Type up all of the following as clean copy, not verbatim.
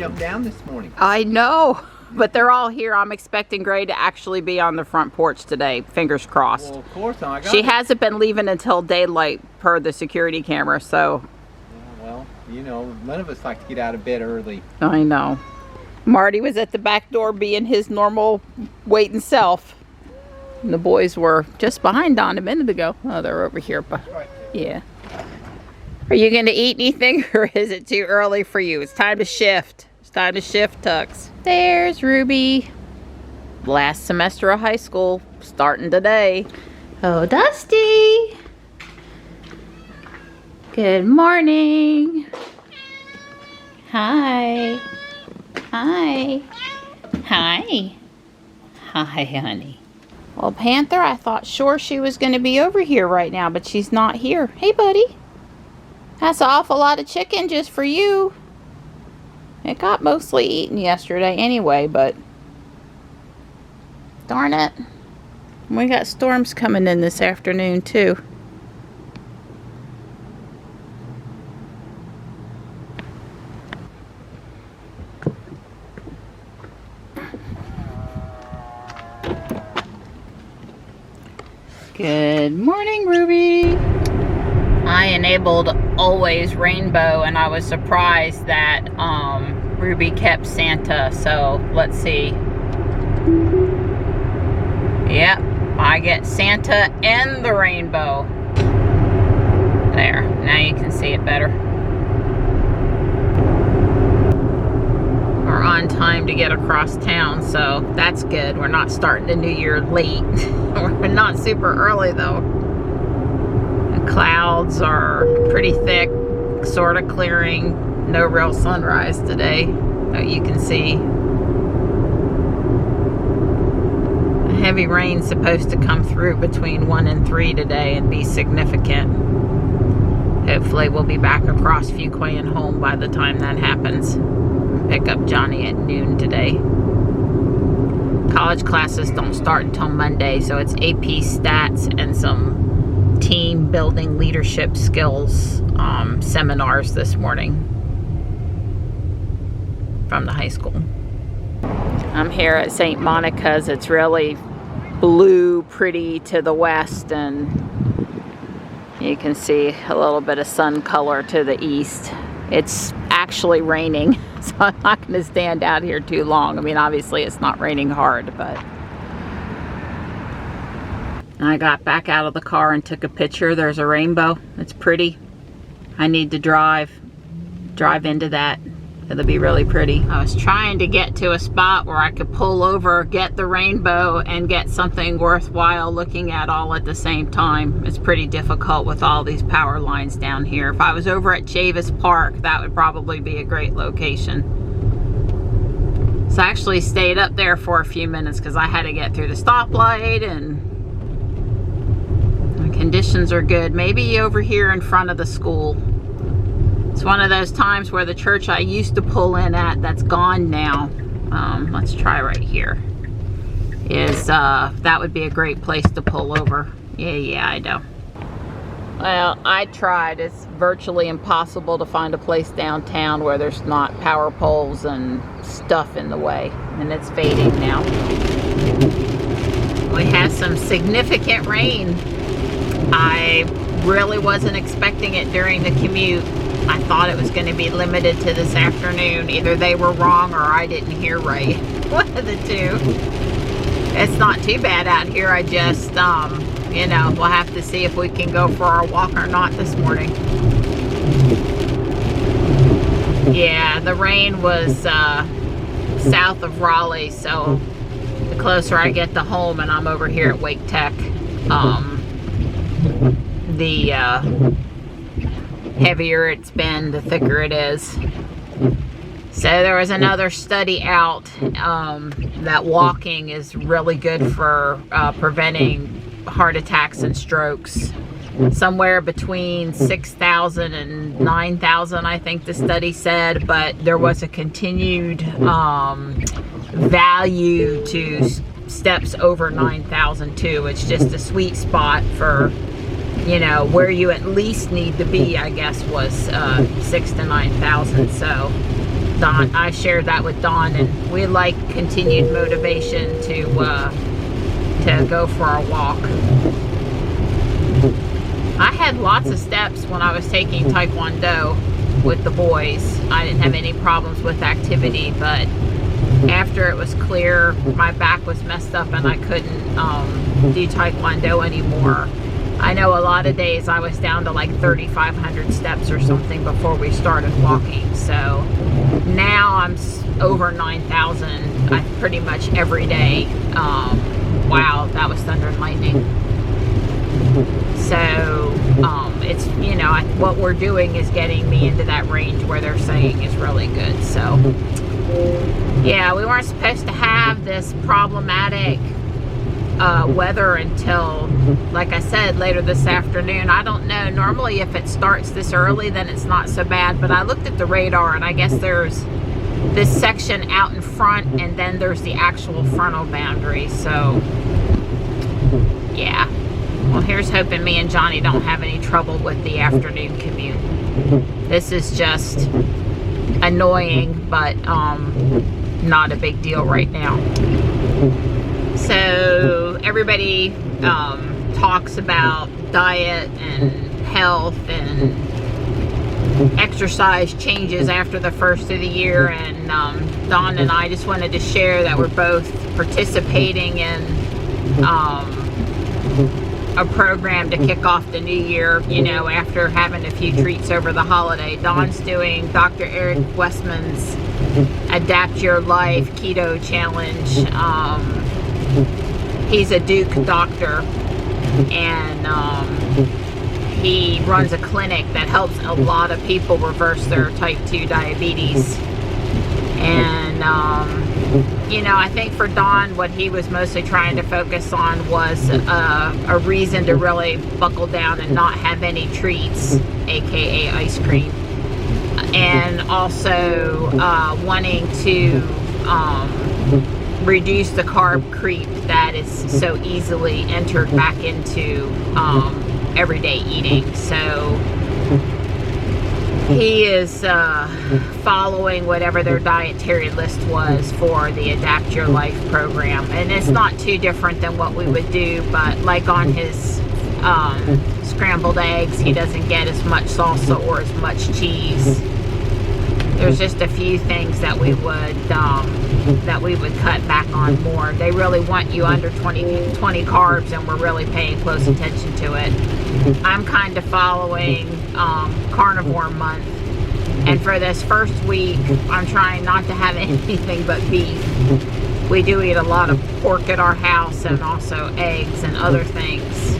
them down this morning. I know, but they're all here. I'm expecting Gray to actually be on the front porch today. Fingers crossed. Well, of course not. She hasn't been leaving until daylight per the security camera, so. Well, you know, none of us like to get out of bed early. I know. Marty was at the back door being his normal waiting self. And the boys were just behind Don a minute ago. Oh, they're over here, but yeah. Are you going to eat anything, or is it too early for you? It's time to shift. It's time to shift, Tux. There's Ruby. Last semester of high school, starting today. Oh, Dusty. Good morning. Hi. Hi. Hi. Hi, honey. Well, Panther, I thought sure she was going to be over here right now, but she's not here. Hey, buddy. That's an awful lot of chicken just for you. It got mostly eaten yesterday anyway, but darn it. We got storms coming in this afternoon, too. Good morning, Ruby. I enabled always rainbow, and I was surprised that Ruby kept Santa. So let's see. Yep, I get Santa and the rainbow. There, now you can see it better. We're on time to get across town, so that's good. We're not starting the new year late. We're not super early though. The clouds are pretty thick, sort of clearing. No real sunrise today, but you can see. A heavy rain's supposed to come through between 1 and 3 today and be significant. Hopefully we'll be back across Fuquay and home by the time that happens. Pick up Johnny at noon today. College classes don't start until Monday, so it's AP stats and some team building leadership skills seminars this morning from the high school. I'm here at St. Monica's. It's really blue, pretty to the west, and you can see a little bit of sun color to the east. It's actually raining, so I'm not going to stand out here too long. I mean, obviously it's not raining hard, but I got back out of the car and took a picture. There's a rainbow. It's pretty. I need to drive into that. It'll be really pretty. I was trying to get to a spot where I could pull over, get the rainbow, and get something worthwhile looking at all at the same time. It's pretty difficult with all these power lines down here. If I was over at Chavis Park, that would probably be a great location. So I actually stayed up there for a few minutes because I had to get through the stoplight, and the conditions are good. Maybe over here in front of the school. It's one of those times where the church I used to pull in at, that's gone now. Let's try right here. That would be a great place to pull over. Yeah, I know. Well, I tried. It's virtually impossible to find a place downtown where there's not power poles and stuff in the way. And it's fading now. We had some significant rain. I really wasn't expecting it during the commute. I thought it was going to be limited to this afternoon. Either they were wrong or I didn't hear right. One of the two. It's not too bad out here. I just, you know, we'll have to see if we can go for our walk or not this morning. Yeah, the rain was south of Raleigh, so the closer I get to home, and I'm over here at Wake Tech, the heavier it's been, the thicker it is. So there was another study out that walking is really good for preventing heart attacks and strokes. Somewhere between 6,000 and 9,000, I think the study said, but there was a continued value to steps over 9,000 too. It's just a sweet spot for, you know, where you at least need to be, I guess, was 6,000 to 9,000. So Don, I shared that with Dawn, and we like continued motivation to go for a walk. I had lots of steps when I was taking Taekwondo with the boys. I didn't have any problems with activity, but after it was clear my back was messed up and I couldn't do Taekwondo anymore, I know a lot of days I was down to like 3,500 steps or something before we started walking. So now I'm over 9,000 pretty much every day. Wow, that was thunder and lightning. So it's, you know, what we're doing is getting me into that range where they're saying is really good. So yeah, we weren't supposed to have this problematic weather until, like I said, later this afternoon. I don't know, normally if it starts this early then it's not so bad, but I looked at the radar and I guess there's this section out in front and then there's the actual frontal boundary. So yeah, well, here's hoping me and Johnny don't have any trouble with the afternoon commute. This is just annoying, but not a big deal right now. So everybody talks about diet and health and exercise changes after the first of the year, and Dawn and I just wanted to share that we're both participating in a program to kick off the new year, you know, after having a few treats over the holiday. Dawn's doing Dr. Eric Westman's Adapt Your Life Keto Challenge. He's a Duke doctor, and he runs a clinic that helps a lot of people reverse their type 2 diabetes. And you know, I think for Don, what he was mostly trying to focus on was a reason to really buckle down and not have any treats, aka ice cream, and also wanting to reduce the carb creep that is so easily entered back into everyday eating. So he is following whatever their dietary list was for the Adapt Your Life program, and it's not too different than what we would do, but like on his scrambled eggs, he doesn't get as much salsa or as much cheese. There's just a few things that we would cut back on more. They really want you under 20 carbs, and we're really paying close attention to it. I'm kind of following carnivore month, and for this first week I'm trying not to have anything but beef. We do eat a lot of pork at our house, and also eggs and other things.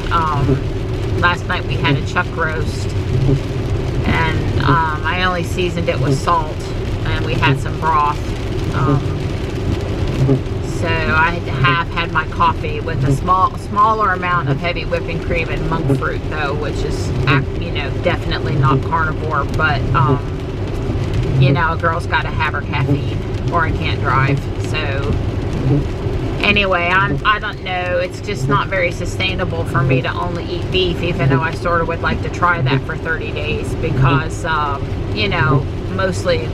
Last night we had a chuck roast, and I only seasoned it with salt, and we had some broth. So I have had my coffee with a smaller amount of heavy whipping cream and monk fruit, though, which is, you know, definitely not carnivore, but you know, a girl's got to have her caffeine or I can't drive. So anyway, I don't know, it's just not very sustainable for me to only eat beef, even though I sort of would like to try that for 30 days because you know, mostly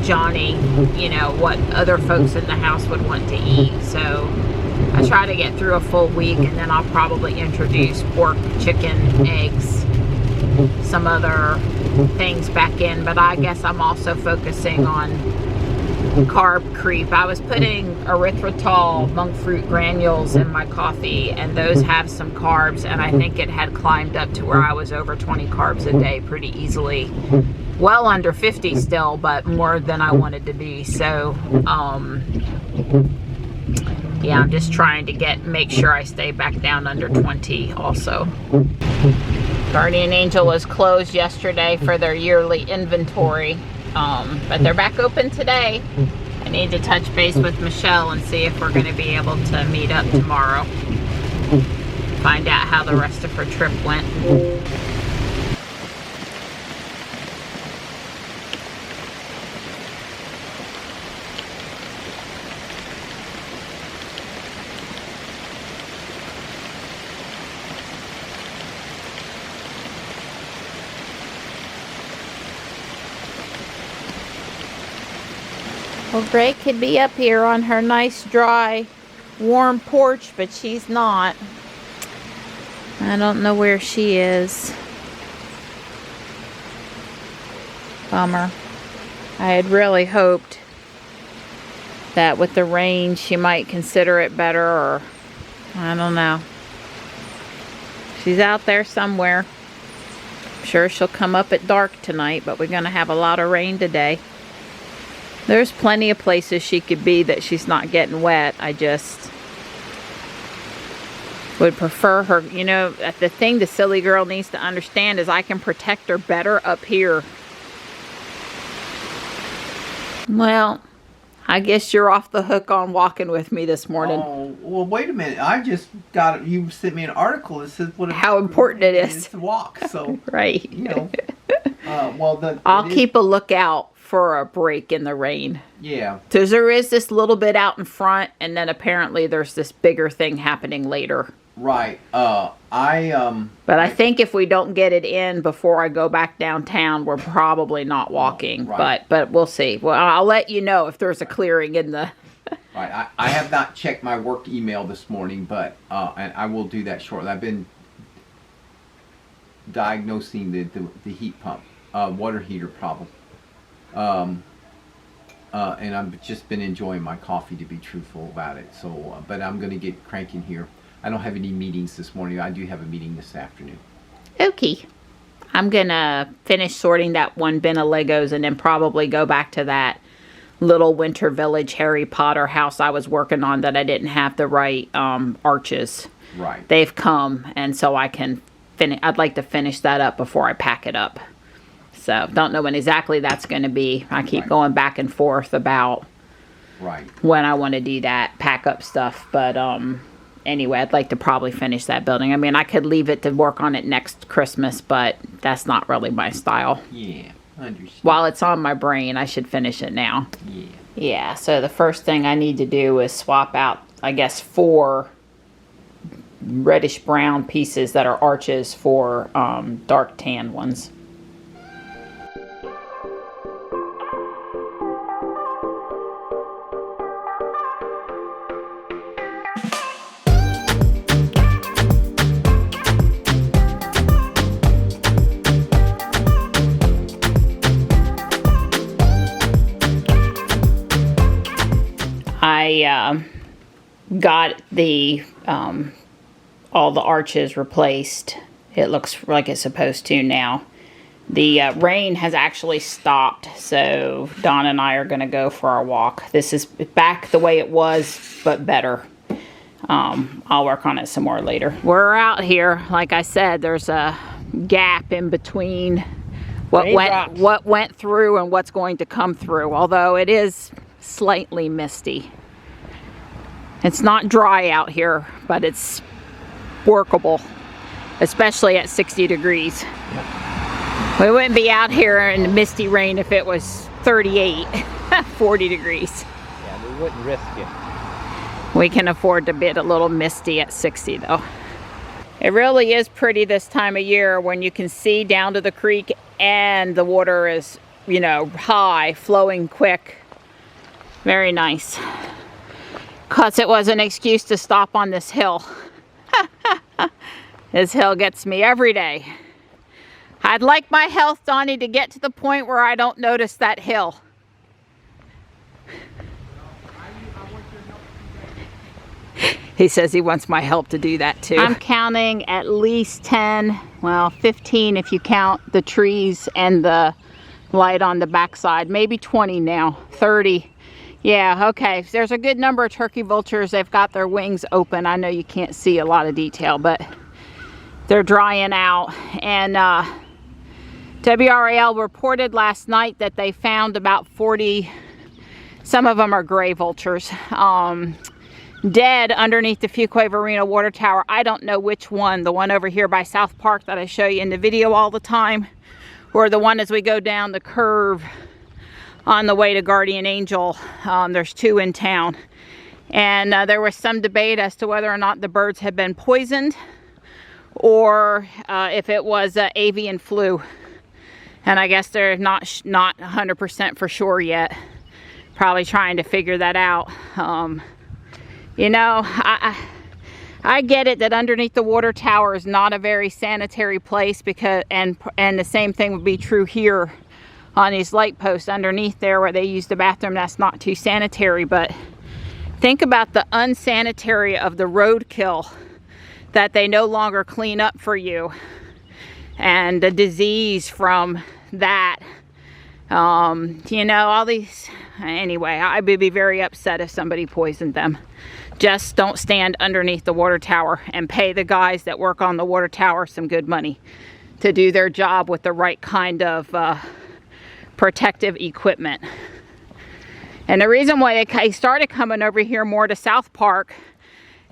Johnny, you know, what other folks in the house would want to eat. So I try to get through a full week, and then I'll probably introduce pork, chicken, eggs, some other things back in. But I guess I'm also focusing on carb creep. I was putting erythritol monk fruit granules in my coffee, and those have some carbs, and I think it had climbed up to where I was over 20 carbs a day pretty easily. Well under 50 still, but more than I wanted to be. So yeah, I'm just trying to make sure I stay back down under 20 also. Guardian Angel was closed yesterday for their yearly inventory, but they're back open today. I need to touch base with Michelle and see if we're going to be able to meet up tomorrow. Find out how the rest of her trip went. Well, Gray could be up here on her nice, dry, warm porch, but she's not. I don't know where she is. Bummer. I had really hoped that with the rain she might consider it better, or I don't know. She's out there somewhere. I'm sure she'll come up at dark tonight, but we're going to have a lot of rain today. There's plenty of places she could be that she's not getting wet. I just would prefer her, you know, the thing the silly girl needs to understand is I can protect her better up here. Well, I guess you're off the hook on walking with me this morning. Oh, well, wait a minute. I just got, you sent me an article that says how important it is to walk. So, right. You know, well, I'll keep a lookout for a break in the rain. Yeah. Because there is this little bit out in front, and then apparently there's this bigger thing happening later. Right. But I think if we don't get it in before I go back downtown, we're probably not walking. Right. But we'll see. Well, I'll let you know if there's a clearing in the... Right. I have not checked my work email this morning, but and I will do that shortly. I've been diagnosing the heat pump, water heater problem. And I've just been enjoying my coffee, to be truthful about it. So, but I'm going to get cranking here. I don't have any meetings this morning. I do have a meeting this afternoon. Okay. I'm going to finish sorting that one bin of Legos and then probably go back to that little Winter Village Harry Potter house I was working on that I didn't have the right arches. Right. They've come, and so I can finish. I'd like to finish that up before I pack it up. So, don't know when exactly that's going to be. I keep going back and forth about when I want to do that, pack up stuff. But, anyway, I'd like to probably finish that building. I mean, I could leave it to work on it next Christmas, but that's not really my style. Yeah, I understand. While it's on my brain, I should finish it now. Yeah. Yeah, so the first thing I need to do is swap out, I guess, 4 reddish brown pieces that are arches for dark tan ones. I got the all the arches replaced. It looks like it's supposed to now. The rain has actually stopped, so Dawn and I are going to go for our walk. This is back the way it was, but better. I'll work on it some more later. We're out here. Like I said, there's a gap in between what went through and what's going to come through, although it is slightly misty. It's not dry out here, but it's workable, especially at 60 degrees. We wouldn't be out here in the misty rain if it was 38, 40 degrees. Yeah, we wouldn't risk it. We can afford to be a little misty at 60 though. It really is pretty this time of year when you can see down to the creek and the water is, you know, high, flowing quick. Very nice. Because it was an excuse to stop on this hill. This hill gets me every day. I'd like my health, Donnie, to get to the point where I don't notice that hill. He says he wants my help to do that too. I'm counting at least 10, well 15 if you count the trees and the light on the backside. Maybe 20 now, 30. Yeah, okay. There's a good number of turkey vultures. They've got their wings open. I know you can't see a lot of detail, but they're drying out. And WRAL reported last night that they found about 40, some of them are gray vultures, dead underneath the Fuquay-Varina water tower. I don't know which one, the one over here by South Park that I show you in the video all the time, or the one as we go down the curve on the way to Guardian Angel. There's 2 in town. And there was some debate as to whether or not the birds had been poisoned or if it was avian flu. And I guess they're not 100% for sure yet. probably trying to figure that out. You know, I get it that underneath the water tower is not a very sanitary place, because and the same thing would be true here on these light posts underneath there where they use the bathroom. That's not too sanitary, but think about the unsanitary of the roadkill that they no longer clean up for you, and the disease from that. You know, all these, anyway, I would be very upset if somebody poisoned them. Just don't stand underneath the water tower, and pay the guys that work on the water tower some good money to do their job with the right kind of protective equipment. And the reason why I started coming over here more to South Park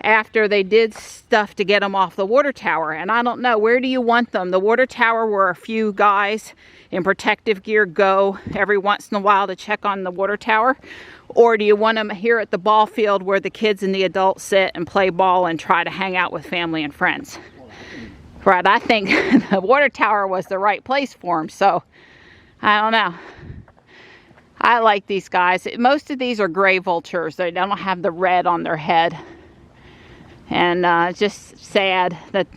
after they did stuff to get them off the water tower. And I don't know, where do you want them? The water tower where a few guys in protective gear go every once in a while to check on the water tower? Or do you want them here at the ball field where the kids and the adults sit and play ball and try to hang out with family and friends? Right, I think the water tower was the right place for them, so I don't know. I like these guys. Most of these are gray vultures. They don't have the red on their head. And it's just sad that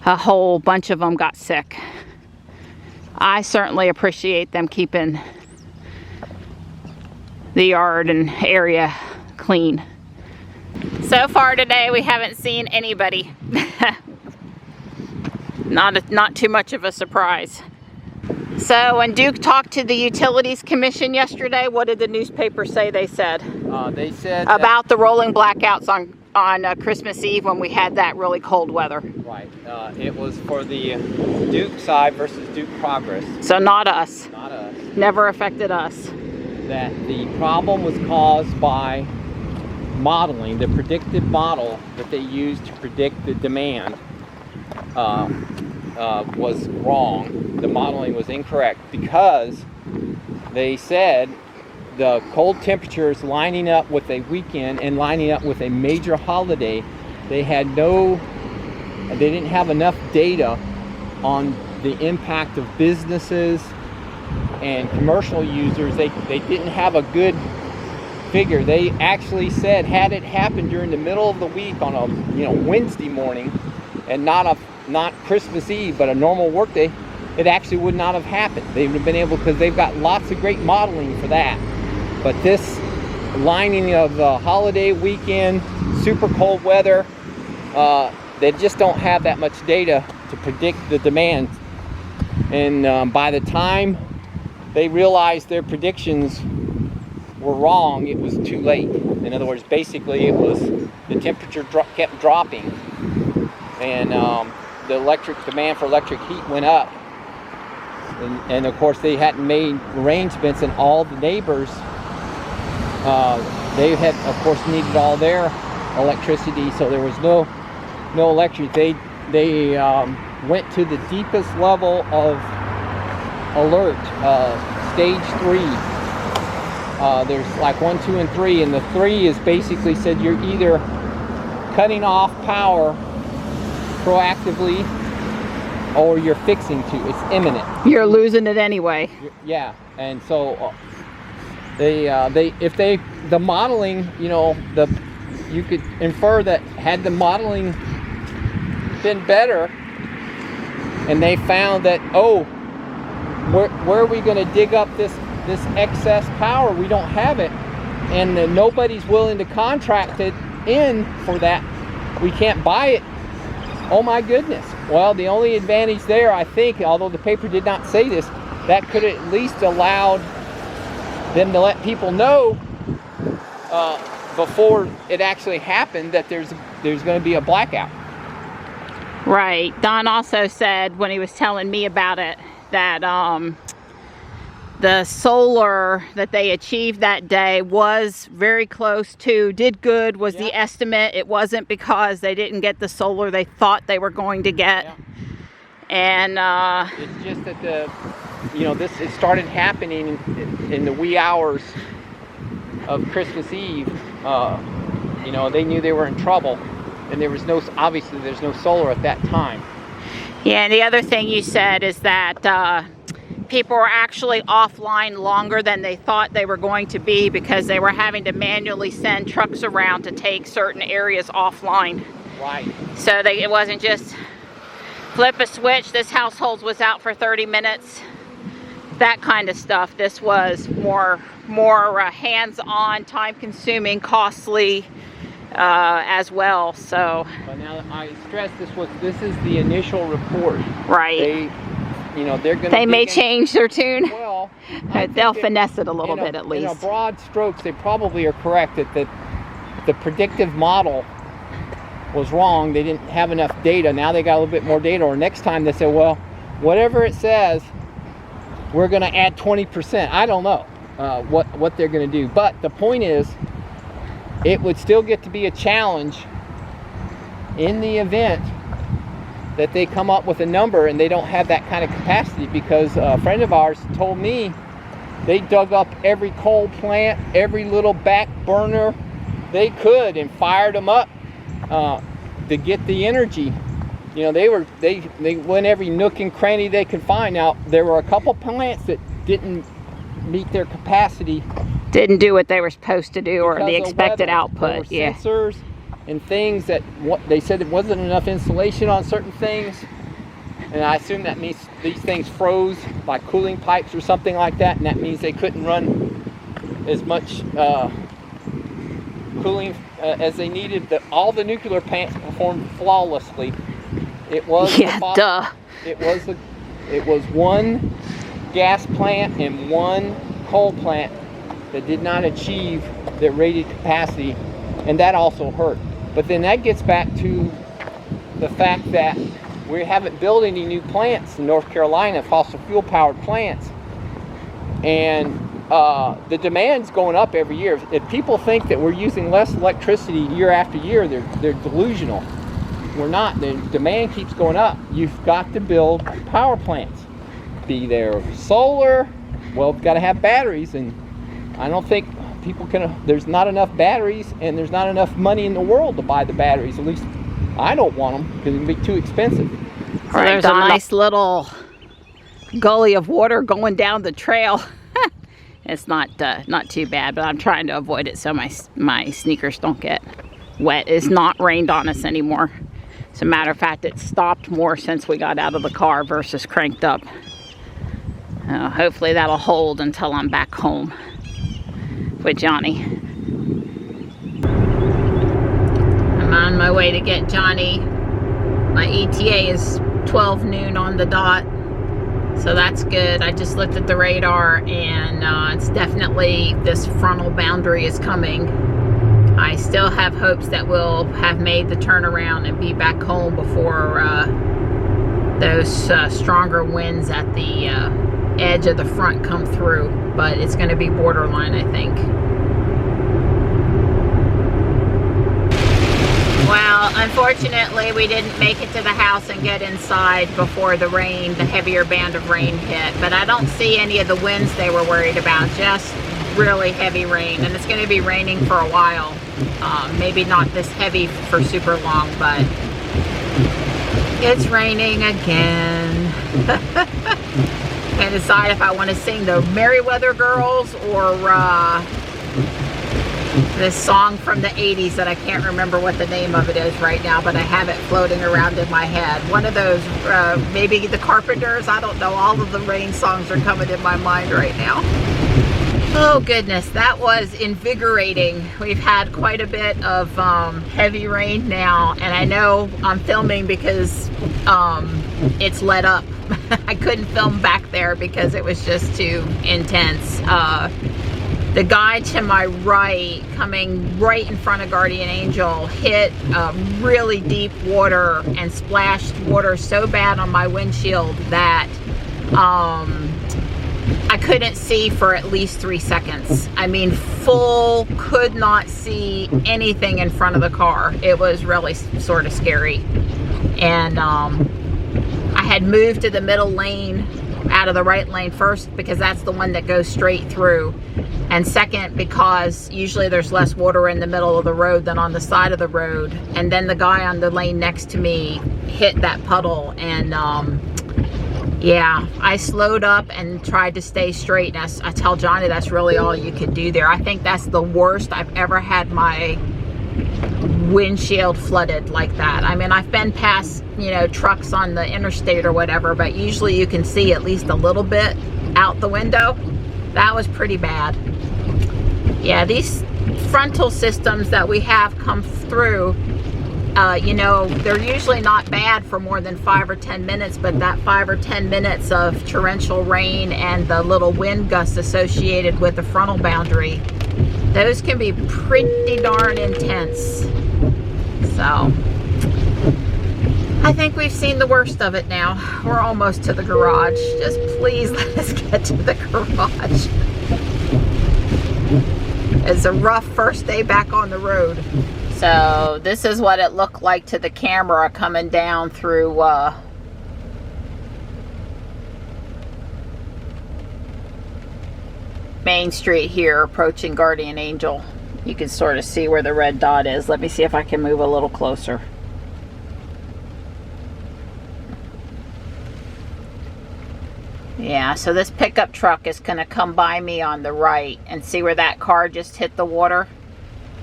a whole bunch of them got sick. I certainly appreciate them keeping the yard and area clean. So far today we haven't seen anybody. Not too much of a surprise. So when Duke talked to the Utilities Commission yesterday, what did the newspaper say they said? They said about the rolling blackouts on Christmas Eve when we had that really cold weather. Right. It was for the Duke side versus Duke Progress. So not us. Not us. Never affected us. That the problem was caused by modeling. The predictive model that they used to predict the demand was wrong. The modeling was incorrect because they said the cold temperatures lining up with a weekend and lining up with a major holiday, they didn't have enough data on the impact of businesses and commercial users. They didn't have a good figure. They actually said had it happened during the middle of the week on a Wednesday morning and not Christmas Eve but a normal work day, it actually would not have happened. They would have been able, because they've got lots of great modeling for that. But this lining of the holiday weekend, super cold weather, they just don't have that much data to predict the demand. And by the time they realized their predictions were wrong, it was too late. In other words, basically it was the temperature kept dropping, and the electric demand for electric heat went up. And of course they hadn't made arrangements, and all the neighbors, they had of course needed all their electricity, so there was no electricity. They went to the deepest level of alert, stage 3. There's like 1, 2, and 3, and the 3 is basically said you're either cutting off power proactively or you're fixing to. It's imminent. You're losing it anyway. Yeah, and so the modeling, you could infer that had the modeling been better, and they found that, where are we going to dig up this excess power? We don't have it, and nobody's willing to contract it in for that. We can't buy it. Oh my goodness. Well, the only advantage there, I think, although the paper did not say this, that could at least allowed them to let people know before it actually happened that there's going to be a blackout. Right. Don also said when he was telling me about it that the solar that they achieved that day was very close to, did good, was the estimate. It wasn't because they didn't get the solar they thought they were going to get. Yeah. And it's just that it started happening in the wee hours of Christmas Eve. They knew they were in trouble, and there's no solar at that time. Yeah, and the other thing you said is that people were actually offline longer than they thought they were going to be because they were having to manually send trucks around to take certain areas offline. Right. So it wasn't just flip a switch, this household was out for 30 minutes, that kind of stuff. This was more hands-on, time-consuming, costly as well. So. But now I stress this is the initial report. Right. They're going to. They may change their tune. Well, they'll finesse it a little bit at least. In broad strokes, they probably are correct that the predictive model was wrong. They didn't have enough data. Now they got a little bit more data. Or next time they say, well, whatever it says, we're going to add 20%. I don't know what they're going to do. But the point is, it would still get to be a challenge in the event that they come up with a number and they don't have that kind of capacity, because a friend of ours told me they dug up every coal plant, every little back burner they could and fired them up to get the energy. They went every nook and cranny they could find. Now there were a couple plants that didn't meet their capacity, didn't do what they were supposed to do, or the expected weather. output. There were sensors and things that they said it wasn't enough insulation on certain things, and I assume that means these things froze by cooling pipes or something like that, and that means they couldn't run as much cooling as they needed. All the nuclear plants performed flawlessly. It was duh. It was one gas plant and one coal plant that did not achieve their rated capacity, and that also hurt. But then that gets back to the fact that we haven't built any new plants in North Carolina, fossil fuel powered plants, and the demand's going up every year. If people think that we're using less electricity year after year, they're delusional. We're not. The demand keeps going up. You've got to build power plants. Be there solar. Well, we've got to have batteries, and I don't think people can. There's not enough batteries, and there's not enough money in the world to buy the batteries. At least I don't want them because it'd be too expensive. So there's a nice little gully of water going down the trail. It's not too bad, but I'm trying to avoid it so my sneakers don't get wet. It's not rained on us anymore. As a matter of fact, it's stopped more since we got out of the car versus cranked up. Hopefully that'll hold until I'm back home with Johnny. I'm on my way to get Johnny. My ETA is 12 noon on the dot, so that's good. I just looked at the radar, and it's definitely, this frontal boundary is coming. I still have hopes that we'll have made the turnaround and be back home before those stronger winds at the edge of the front come through, but it's going to be borderline, I think. Well, unfortunately, we didn't make it to the house and get inside before the rain, the heavier band of rain hit, but I don't see any of the winds they were worried about, just really heavy rain, and it's going to be raining for a while. Maybe not this heavy for super long, but it's raining again. Can't decide if I want to sing the Merriweather Girls or this song from the 80s that I can't remember what the name of it is right now, but I have it floating around in my head. One of those, maybe the Carpenters, I don't know. All of the rain songs are coming in my mind right now. Oh goodness, that was invigorating. We've had quite a bit of heavy rain now, and I know I'm filming because it's let up. I couldn't film back there because it was just too intense. The guy to my right, coming right in front of Guardian Angel, hit really deep water and splashed water so bad on my windshield that I couldn't see for at least 3 seconds. I mean, could not see anything in front of the car. It was really sort of scary. And I had moved to the middle lane out of the right lane first because that's the one that goes straight through. And second, because usually there's less water in the middle of the road than on the side of the road. And then the guy on the lane next to me hit that puddle, and Yeah, I slowed up and tried to stay straight. And I tell Johnny that's really all you could do there. I think that's the worst I've ever had my windshield flooded like that. I mean, I've been past, you know, trucks on the interstate or whatever, but usually you can see at least a little bit out the window. That was pretty bad. Yeah, these frontal systems that we have come through, you know, they're usually not bad for more than 5 or 10 minutes, but that 5 or 10 minutes of torrential rain and the little wind gusts associated with the frontal boundary, those can be pretty darn intense. So, I think we've seen the worst of it now. We're almost to the garage. Just please let us get to the garage. It's a rough first day back on the road. So this is what it looked like to the camera coming down through Main Street here, approaching Guardian Angel. You can sort of see where the red dot is. Let me see if I can move a little closer. Yeah, so this pickup truck is going to come by me on the right, and see where that car just hit the water?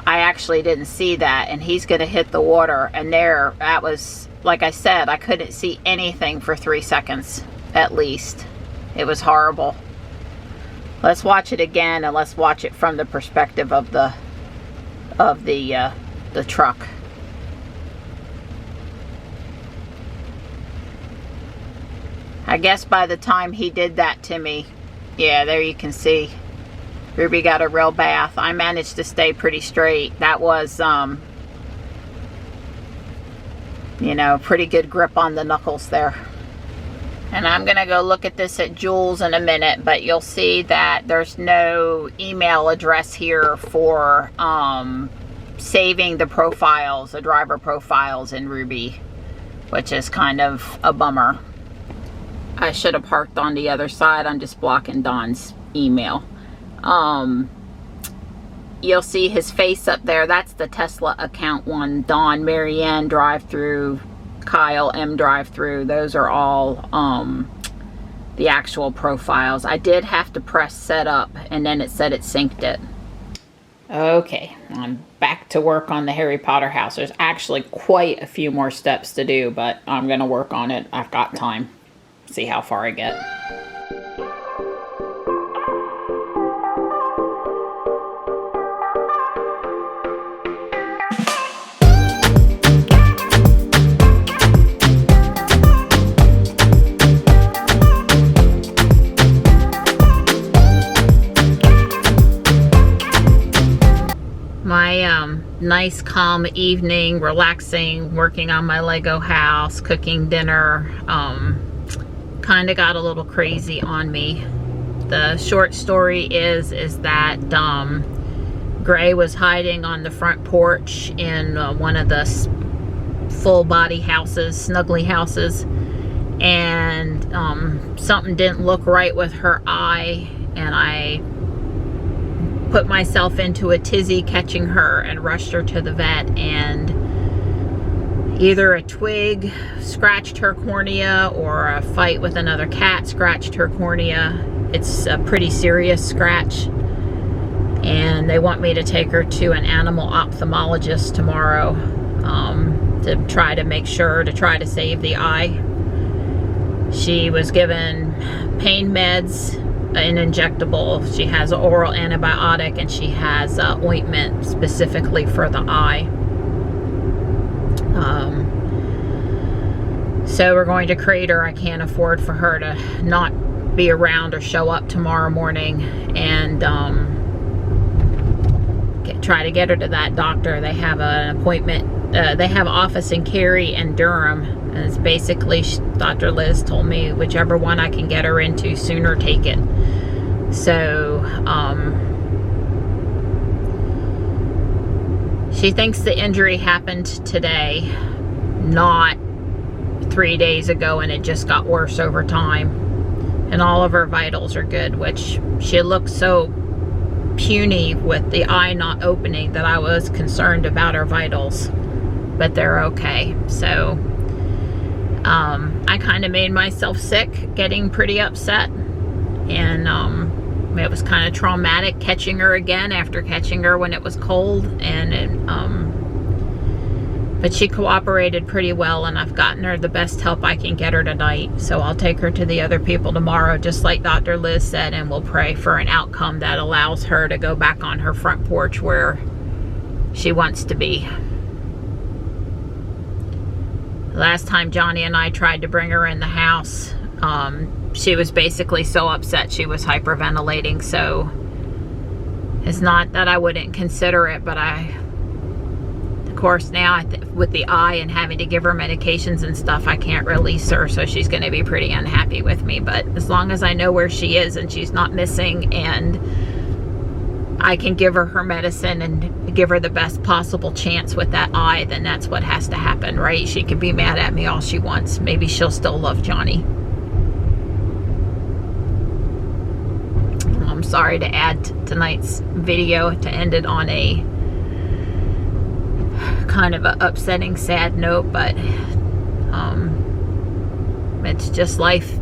I actually didn't see that, and he's going to hit the water, and there, that was, like I said, I couldn't see anything for 3 seconds, at least. It was horrible. Let's watch it again, and let's watch it from the perspective of the truck. I guess by the time he did that to me, yeah, there you can see, Ruby got a real bath. I managed to stay pretty straight. That was, you know, pretty good grip on the knuckles there. And I'm going to go look at this at Jules in a minute, but you'll see that there's no email address here for saving the profiles, the driver profiles in Ruby, which is kind of a bummer. I should have parked on the other side. I'm just blocking Don's email. You'll see his face up there. That's the Tesla account one. Don, Marianne drive-through, Kyle M drive-through. Those are all the actual profiles. I did have to press set up, and then it said it synced it. Okay, I'm back to work on the Harry Potter house. There's actually quite a few more steps to do, but I'm gonna work on it. I've got time. See how far I get. My nice calm evening, relaxing, working on my Lego house, cooking dinner, kind of got a little crazy on me. The short story is that Gray was hiding on the front porch in one of the full body houses, snuggly houses, and something didn't look right with her eye, and I put myself into a tizzy catching her and rushed her to the vet, and either a twig scratched her cornea or a fight with another cat scratched her cornea. It's a pretty serious scratch, and they want me to take her to an animal ophthalmologist tomorrow to try to make sure, to try to save the eye. She was given pain meds, an injectable. She has an oral antibiotic, and she has ointment specifically for the eye. So we're going to Crater. I can't afford for her to not be around or show up tomorrow morning, and try to get her to that doctor. They have an appointment. They have office in Cary and Durham, and it's basically, Dr. Liz told me, whichever one I can get her into sooner, take it. So she thinks the injury happened today, not 3 days ago, and it just got worse over time. And all of her vitals are good, which she looked so puny with the eye not opening that I was concerned about her vitals, but they're okay. So I kind of made myself sick, getting pretty upset, and it was kind of traumatic catching her again after catching her when it was cold, but she cooperated pretty well, and I've gotten her the best help I can get her tonight. So I'll take her to the other people tomorrow, just like Dr. Liz said, and we'll pray for an outcome that allows her to go back on her front porch where she wants to be. Last time Johnny and I tried to bring her in the house, she was basically so upset she was hyperventilating. So it's not that I wouldn't consider it, but of course now with the eye and having to give her medications and stuff, I can't release her, so she's going to be pretty unhappy with me. But as long as I know where she is and she's not missing, and I can give her medicine and give her the best possible chance with that eye, then that's what has to happen, right? She can be mad at me all she wants. Maybe she'll still love Johnny. I'm sorry to add tonight's video to end it on a kind of a upsetting, sad note, but it's just life.